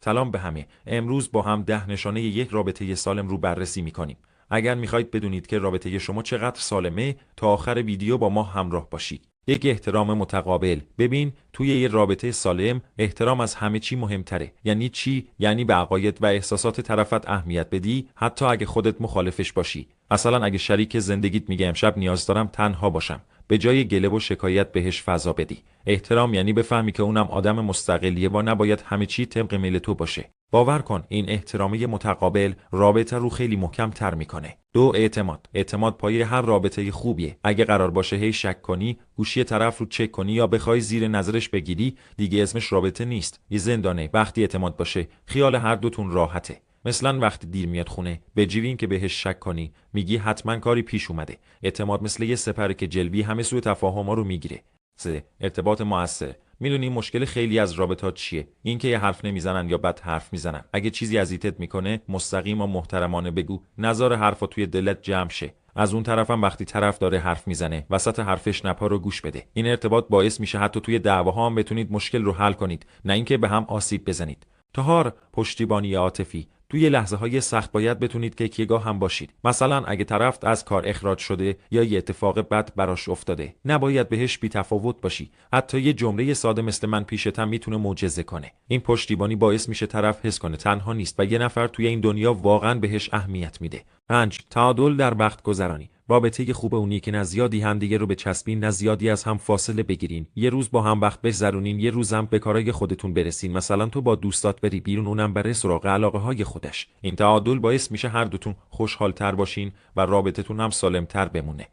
سلام به همه. امروز با هم 10 نشانه یک رابطه سالم رو بررسی می‌کنیم. اگر می‌خواید بدونید که رابطه شما چقدر سالمه، تا آخر ویدیو با ما همراه باشید. یک احترام متقابل. ببین، توی یه رابطه سالم احترام از همه چی مهمتره. یعنی چی؟ یعنی به عقاید و احساسات طرفت اهمیت بدی، حتی اگه خودت مخالفش باشی. مثلا اگه شریک زندگیت میگه امشب نیاز دارم تنها باشم، به جای گله و شکایت بهش فضا بدی. احترام یعنی بفهمی که اونم آدم مستقلیه و نباید همه چی طبق میل تو باشه. باور کن این احترامی متقابل رابطه رو خیلی محکم تر میکنه. 2. اعتماد پایه هر رابطه خوبیه. اگه قرار باشه هی شک کنی، گوشی طرف رو چک کنی یا بخوای زیر نظرش بگیری، دیگه اسمش رابطه نیست، یه زندانه. وقتی اعتماد باشه، خیال هر دوتون راحته. مثلا وقتی دیر میاد خونه، بجوین که بهش شک کنی، میگی حتما کاری پیش اومده. اعتماد مثل یه سپره که جلبی همه سوء تفاهم‌ها رو میگیره. 3. ارتباط مؤثر. میدونی مشکل خیلی از رابطات چیه؟ اینکه یه حرف نمیزنن یا بد حرف میزنن. اگه چیزی اذیتت میکنه، مستقیم و محترمانه بگو، نذار حرفا توی دلت جمع شه. از اون طرفم وقتی طرف داره حرف میزنه، وسط حرفش نپا رو گوش بده. این ارتباط باعث میشه حتی توی دعواها هم بتونید مشکل رو حل کنید، نه اینکه به هم آسیب بزنید. 4. پشتیبانی عاطفی. توی لحظه‌های سخت باید بتونید که یکیگاه هم باشید. مثلا اگه طرف از کار اخراج شده یا یه اتفاق بد براش افتاده، نباید بهش بی‌تفاوت باشی. حتی یه جمله ساده مثل من پیشتم میتونه معجزه کنه. این پشتیبانی باعث میشه طرف حس کنه تنها نیست و یه نفر توی این دنیا واقعا بهش اهمیت میده. 5. تعادل در وقت گذرانی. رابطه خوب اونی که نه زیادی همدیگه رو بچسبین، نه زیادی از هم فاصله بگیرین. یه روز با هم وقت بگذرونین، یه روز هم به کارهای خودتون برسین. مثلا تو با دوستات بری بیرون، اونم بره سراغ علاقه‌های خودش. این تعادل باعث میشه هر دوتون خوشحال‌تر باشین و رابطتون هم سالم‌تر بمونه.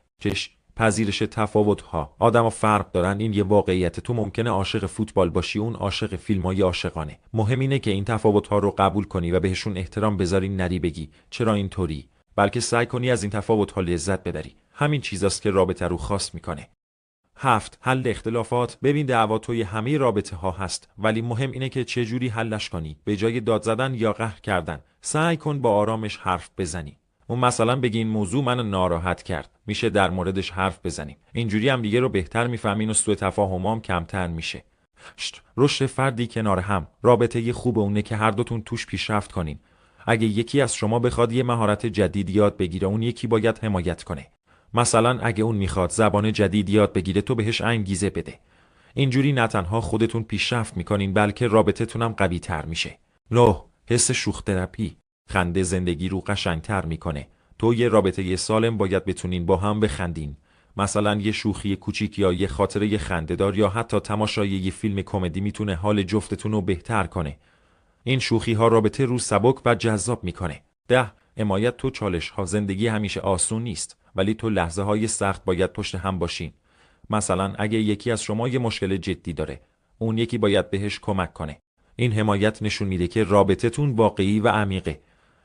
پذیرش تفاوت‌ها. آدم‌ها فرق دارن، این یه واقعیت. تو ممکنه عاشق فوتبال باشی، اون عاشق فیلم‌های عاشقانه. مهم اینه که این تفاوت‌ها رو قبول کنی و بهشون احترام بذاری، نری بگی چرا اینطوری، بلکه سعی کنی از این تفاوت‌ها لذت ببری. همین چیزاست که رابطه رو خاص میکنه. 7. حل اختلافات. ببین دعوا توی همه رابطه ها هست، ولی مهم اینه که چه جوری حلش کنی. به جای داد زدن یا قهر کردن، سعی کن با آرامش حرف بزنی. اون مثلا بگی این موضوع منو ناراحت کرد، میشه در موردش حرف بزنیم. اینجوری هم دیگه رو بهتر میفهمین و سوء تفاهم کمتر میشه. رشد فردی کنار هم. رابطه خوب اونه که هر دوتون توش پیشرفت کنین. اگه یکی از شما بخواد یه مهارت جدید یاد بگیره، اون یکی باید حمایت کنه. مثلا اگه اون میخواد زبان جدید یاد بگیره، تو بهش انگیزه بده. اینجوری نه تنها خودتون پیشرفت میکنین، بلکه رابطتون هم قوی تر میشه. 9. حس شوخ تراپی. خنده زندگی رو قشنگتر میکنه. تو یه رابطه سالم باید بتونین با هم بخندین. مثلا یه شوخی کوچیک یا یه خاطره خنده‌دار یا حتی تماشای یه فیلم کمدی میتونه حال جفتتون رو بهتر کنه. این شوخی ها رابطه رو سبک و جذاب میکنه. 10. حمایت تو چالش ها. زندگی همیشه آسون نیست، ولی تو لحظه های سخت باید پشت هم باشین. مثلا اگه یکی از شما یه مشکل جدی داره، اون یکی باید بهش کمک کنه. این حمایت نشون میده که رابطتون واقعی و عمیقه.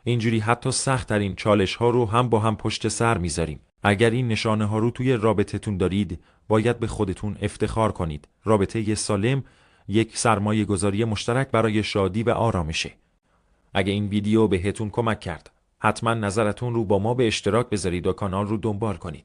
اینجوری حتی سخت ترین چالش ها رو هم با هم پشت سر میذاریم. اگر این نشانه ها رو توی رابطتون دارید، باید به خودتون افتخار کنید. رابطه سالم یک سرمایه گذاری مشترک برای شادی و آرامشه. اگه این ویدیو بهتون کمک کرد، حتما نظرتون رو با ما به اشتراک بذارید و کانال رو دنبال کنید.